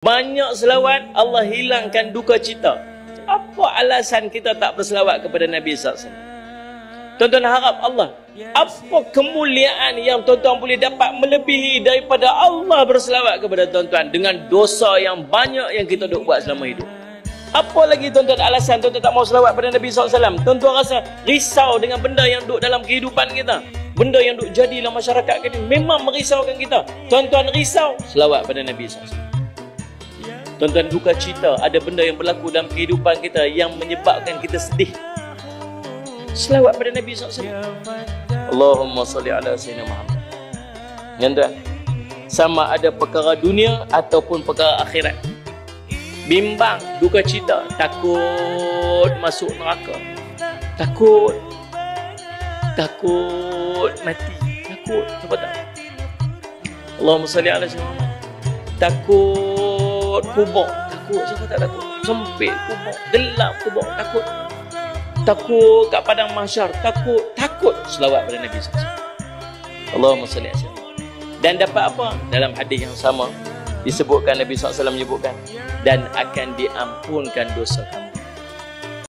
Banyak selawat, Allah hilangkan duka cita. Apa alasan kita tak berselawat kepada Nabi SAW? Tuan-tuan harap Allah, apa kemuliaan yang tuan-tuan boleh dapat melebihi daripada Allah berselawat kepada tuan-tuan dengan dosa yang banyak yang kita duk buat selama hidup? Apa lagi tuan-tuan alasan tuan-tuan tak mau selawat pada Nabi SAW? Tuan-tuan rasa risau dengan benda yang duk dalam kehidupan kita, benda yang duk jadi dalam masyarakat kita, memang merisaukan kita. Tuan-tuan risau, selawat pada Nabi SAW. Tuan-tuan duka cita, ada benda yang berlaku dalam kehidupan kita yang menyebabkan kita sedih, selawat pada Nabi SAW. Allahumma salli ala sayyidina Muhammad. Tuan-tuan, sama ada perkara dunia ataupun perkara akhirat, bimbang, duka cita, takut masuk neraka, takut mati, takut, apa tak? Allahumma salli ala sayyidina Muhammad. Takut kubur, takut, siapa tak takut? Sempit kubur, gelap kubur, takut kat padang mahsyar, takut selawat pada Nabi SAW. Allahumma salli alaihi wasallam. Dan dapat apa? Dalam hadis yang sama disebutkan, Nabi SAW menyebutkan, dan akan diampunkan dosa kamu.